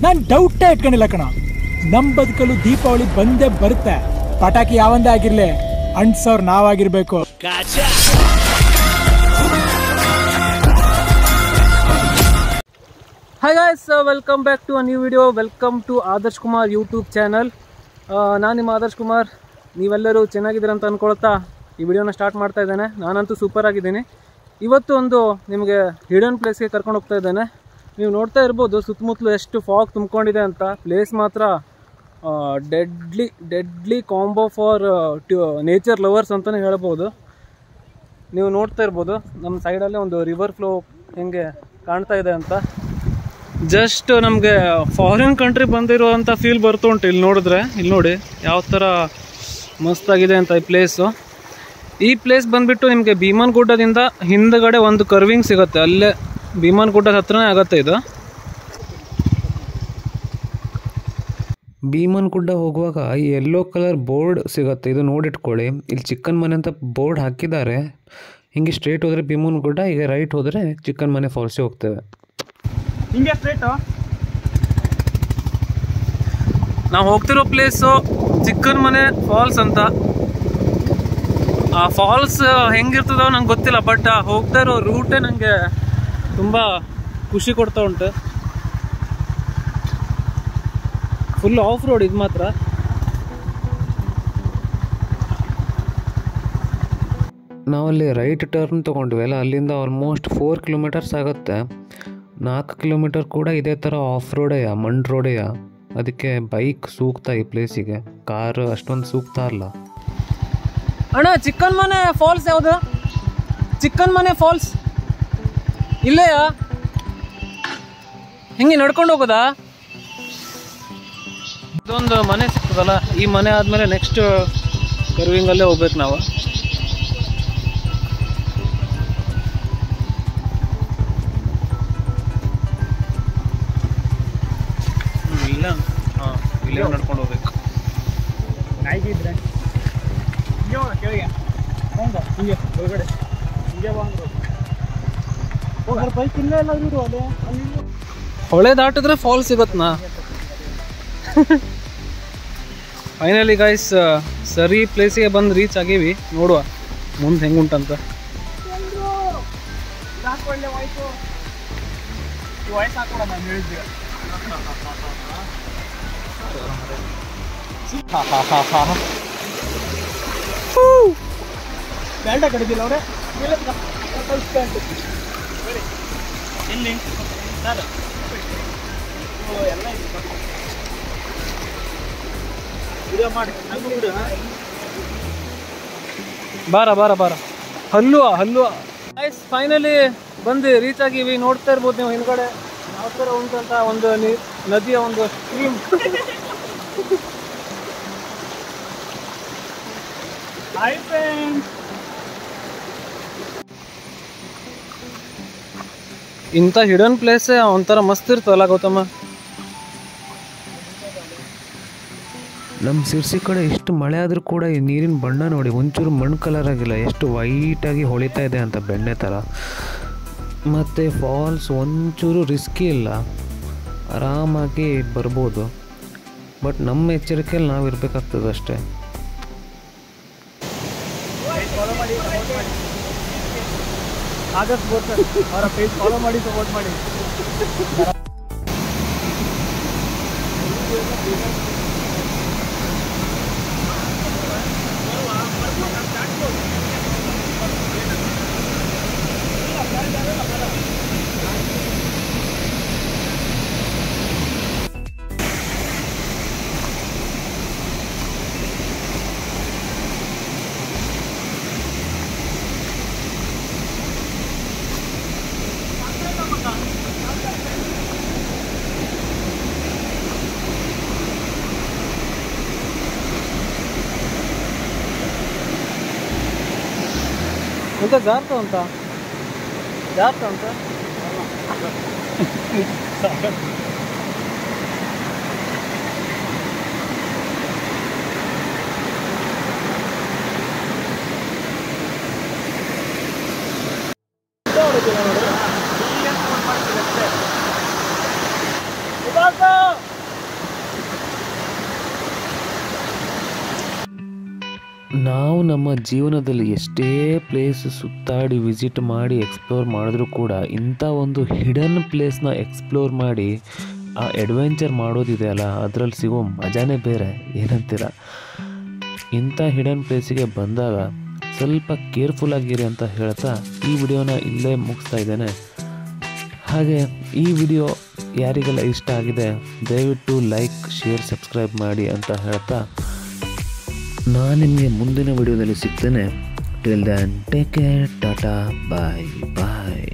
ನಾನು ಡೌಟೇ ಇಟ್ಕೊಂಡಿಲ್ಲ ಕಣ. ನಮ್ಮ ಬದುಕಲು ದೀಪಾವಳಿ ಬಂದೇ ಬರುತ್ತೆ. ಪಟಾಕಿ ಯಾವಂದೇ ಆಗಿರ್ಲಿ, ಅಂಟ್ಸೋರ್ ನಾವಾಗಿರ್ಬೇಕು. Hi guys, welcome back to a new video. Welcome to Adarsh Kumar YouTube channel. ನಾನು ನಿಮ್ಮ ಆದರ್ಶ್ ಕುಮಾರ್. ನೀವೆಲ್ಲರೂ ಚೆನ್ನಾಗಿದ್ದೀರ ಅಂತ ಅಂದ್ಕೊಳ್ತಾ ಈ ವಿಡಿಯೋನ ಸ್ಟಾರ್ಟ್ ಮಾಡ್ತಾ ಇದ್ದೇನೆ. ನಾನಂತೂ ಸೂಪರ್ ಆಗಿದ್ದೀನಿ. ಇವತ್ತು ಒಂದು ನಿಮಗೆ ಹಿಡನ್ ಪ್ಲೇಸ್ಗೆ ಕರ್ಕೊಂಡು ಹೋಗ್ತಾ ಇದ್ದೇನೆ. ನೀವು ನೋಡ್ತಾ ಇರ್ಬೋದು ಸುತ್ತಮುತ್ತಲು ಎಷ್ಟು ಫಾಗ್ ತುಂಬಿಕೊಂಡಿದೆ ಅಂತ. ಪ್ಲೇಸ್ ಮಾತ್ರ deadly combo for nature lovers ಅಂತಲೇ ಹೇಳ್ಬೋದು. ನೀವು ನೋಡ್ತಾ ಇರ್ಬೋದು ನಮ್ಮ ಸೈಡಲ್ಲೇ ಒಂದು ರಿವರ್ ಫ್ಲೋ ಹೆಂಗೆ ಕಾಣ್ತಾ ಇದೆ ಅಂತ. ಜಸ್ಟ್ ನಮಗೆ ಫಾರಿನ್ ಕಂಟ್ರಿ ಬಂದಿರುವಂಥ ಫೀಲ್ ಬರ್ತಾ ಉಂಟು ಇಲ್ಲಿ ನೋಡಿದ್ರೆ. ಇಲ್ಲಿ ನೋಡಿ ಯಾವ ಥರ ಮಸ್ತಾಗಿದೆ ಅಂತ ಈ ಪ್ಲೇಸು. ಈ ಪ್ಲೇಸ್ ಬಂದುಬಿಟ್ಟು ನಿಮಗೆ ಭೀಮನ್ ಗುಡ್ಡದಿಂದ ಹಿಂದುಗಡೆ ಒಂದು ಕರ್ವಿಂಗ್ ಸಿಗುತ್ತೆ. ಅಲ್ಲೇ ಭೀಮನ್ ಗುಡ್ಡದ ಹತ್ರನೇ ಆಗುತ್ತೆ ಇದು. ಭೀಮನ್ ಗುಡ್ಡ ಹೋಗುವಾಗ ಈ ಯೆಲ್ಲೋ ಕಲರ್ ಬೋರ್ಡ್ ಸಿಗುತ್ತೆ, ಇದು ನೋಡಿಟ್ಕೊಳ್ಳಿ. ಇಲ್ಲಿ ಚಿಕ್ಕನ್ ಮನೆ ಅಂತ ಬೋರ್ಡ್ ಹಾಕಿದ್ದಾರೆ. ಹಿಂಗೆ ಸ್ಟ್ರೇಟ್ ಹೋದರೆ ಭೀಮನ್ ಗುಡ್ಡ, ಈಗ ರೈಟ್ ಹೋದರೆ ಚಿಕ್ಕನ್ ಮನೆ ಫಾಲ್ಸಿಗೆ ಹೋಗ್ತೇವೆ. ಹಿಂಗೆ ಸ್ಟ್ರೇಟು ನಾವು ಹೋಗ್ತಿರೋ ಪ್ಲೇಸು ಚಿಕ್ಕನ್ ಮನೆ ಫಾಲ್ಸ್ ಅಂತ. ಆ ಫಾಲ್ಸ್ ಹೆಂಗಿರ್ತದೋ ನಂಗೆ ಗೊತ್ತಿಲ್ಲ, ಬಟ್ ಹೋಗ್ತಾ ಇರೋ ರೂಟೇ ನನಗೆ ತುಂಬ ಖುಷಿ ಕೊಡ್ತಾ ಉಂಟು. ಫುಲ್ ಆಫ್ ರೋಡ್ ಇದು ಮಾತ್ರ. ನಾವಲ್ಲಿ ರೈಟ್ ಟರ್ನ್ ತೊಗೊಂಡ್ವಿ ಅಲ್ಲ, ಅಲ್ಲಿಂದ ಆಲ್ಮೋಸ್ಟ್ 4 ಕಿಲೋಮೀಟರ್ಸ್ ಆಗುತ್ತೆ. 4 ಕಿಲೋಮೀಟರ್ ಕೂಡ ಇದೇ ಥರ ಆಫ್ ರೋಡೆಯ, ಮಣ್ಣು ರೋಡೆಯ. ಅದಕ್ಕೆ ಬೈಕ್ ಸೂಕ್ತ ಈ ಪ್ಲೇಸಿಗೆ, ಕಾರ್ ಅಷ್ಟೊಂದು ಸೂಕ್ತ ಅಲ್ಲ. ಅಣ್ಣ, ಚಿಕ್ಕನ್ ಮನೆ ಫಾಲ್ಸ್ ಯಾವುದು? ಚಿಕ್ಕನ್ ಮನೆ ಫಾಲ್ಸ್ ಇಲ್ಲೆಯಾ? ಹಿಂಗೆ ನಡ್ಕೊಂಡು ಹೋಗೋದಾ? ಇದೊಂದು ಮನೆ ಸಿಗ್ತದಲ್ಲ, ಈ ಮನೆ ಆದಮೇಲೆ ನೆಕ್ಸ್ಟ್ ಕರ್ವಿಂಗಲ್ಲೇ ಹೋಗ್ಬೇಕು ನಾವು. ಇಲ್ಲ, ಹಾಂ, ಇಲ್ಲೇ ನಡ್ಕೊಂಡು ಹೋಗ್ಬೇಕು. ನಾಯಿಗಿದ್ರೆ ಕೆಳಗೆ ಹಿಂಗೆ ಒಳಗಡೆ ಹಿಂಗೆ ಬಂದ್ರು ಬೈಕ್ ಇಲ್ಲೇ ಎಲ್ಲ ಇರು. ಅದೇ ಅಲ್ಲಿ ಹೊಳೆ ದಾಟಿದ್ರೆ ಫಾಲ್ಸ್ ಸಿಗತ್ನಾ? ಫೈನಲಿ ಗೈಸ್, ಸರಿ ಪ್ಲೇಸಿಗೆ ಬಂದು ರೀಚ್ ಆಗೀವಿ. ನೋಡುವ ಮುಂದೆ ಹೆಂಗುಂಟಂತ. ಪ್ಯಾಂಟ ಕಡಿದಿಲ್ಲ ಅವ್ರೆ ಎಲ್ಲಿ ಎಲ್ಲ ಮಾಡಿ ಬಾರ ಬಾರ ಬಾರ ಹಲ್ಲುವ ಗೈಸ್, ಫೈನಲಿ ಬಂದು ರೀಚ್ ಆಗಿವಿ. ನೋಡ್ತಾ ಇರ್ಬೋದು ನೀವು ಹಿಂದ್ಗಡೆ ಯಾವ ಥರ ಉಂಟಂತ. ಒಂದು ನದಿಯ ಒಂದು ಸ್ಟ್ರೀಮ್. ಇಂಥ ಹಿಡನ್ ಪ್ಲೇಸ್ ಒಂಥರ ಮಸ್ತ್ ಇರ್ತಲ್ಲ ಗೌತಮ. ನಮ್ಮ ಸಿರ್ಸಿ ಕಡೆ ಎಷ್ಟು ಮಳೆ ಆದರೂ ಕೂಡ ಈ ನೀರಿನ ಬಣ್ಣ ನೋಡಿ, ಒಂಚೂರು ಮಣ್ಣು ಕಲರ್ ಆಗಿಲ್ಲ, ಎಷ್ಟು ವೈಟಾಗಿ ಹೊಳಿತಾ ಇದೆ ಅಂತ, ಬೆಣ್ಣೆ ಥರ. ಮತ್ತು ಫಾಲ್ಸ್ ಒಂಚೂರು ರಿಸ್ಕಿ ಇಲ್ಲ, ಆರಾಮಾಗಿ ಬರ್ಬೋದು. ಬಟ್ ನಮ್ಮ ಎಚ್ಚರಿಕೆಯಲ್ಲಿ ನಾವು ಇರಬೇಕಾಗ್ತದೆ ಅಷ್ಟೇ. ಆದಷ್ಟು ಬೋರ್ತಾರೆ ಅವರ ಪೇಜ್ ಫಾಲೋ ಮಾಡಿ, ಸಪೋರ್ಟ್ ಮಾಡಿ. ಎಂತ ಜಾರ್ತ ಅಂತ Basta! ನಾವು ನಮ್ಮ ಜೀವನದಲ್ಲಿ ಎಷ್ಟೇ ಪ್ಲೇಸ್ ಸುತ್ತಾಡಿ ವಿಸಿಟ್ ಮಾಡಿ ಎಕ್ಸ್ಪ್ಲೋರ್ ಮಾಡಿದ್ರೂ ಕೂಡ ಇಂಥ ಒಂದು ಹಿಡನ್ ಪ್ಲೇಸ್ನ ಎಕ್ಸ್ಪ್ಲೋರ್ ಮಾಡಿ ಆ ಅಡ್ವೆಂಚರ್ ಮಾಡೋದಿದೆಯಲ್ಲ, ಅದರಲ್ಲಿ ಸಿಗೋ ಮಜಾನೇ ಬೇರೆ. ಏನಂತೀರ? ಇಂಥ ಹಿಡನ್ ಪ್ಲೇಸಿಗೆ ಬಂದಾಗ ಸ್ವಲ್ಪ ಕೇರ್ಫುಲ್ ಆಗಿರಿ ಅಂತ ಹೇಳ್ತಾ ಈ ವಿಡಿಯೋನ ಇಲ್ಲೇ ಮುಗಿಸ್ತಾ ಇದ್ದೇನೆ. ಹಾಗೆ ಈ ವಿಡಿಯೋ ಯಾರಿಗೆಲ್ಲ ಇಷ್ಟ ಆಗಿದೆ ದಯವಿಟ್ಟು ಲೈಕ್, ಶೇರ್, ಸಬ್ಸ್ಕ್ರೈಬ್ ಮಾಡಿ ಅಂತ ಹೇಳ್ತಾ ನಾನು ನಿಮಗೆ ಮುಂದಿನ ವಿಡಿಯೋದಲ್ಲಿ ಸಿಗ್ತೇನೆ. Till then take care, tata, bye ಬಾಯ್.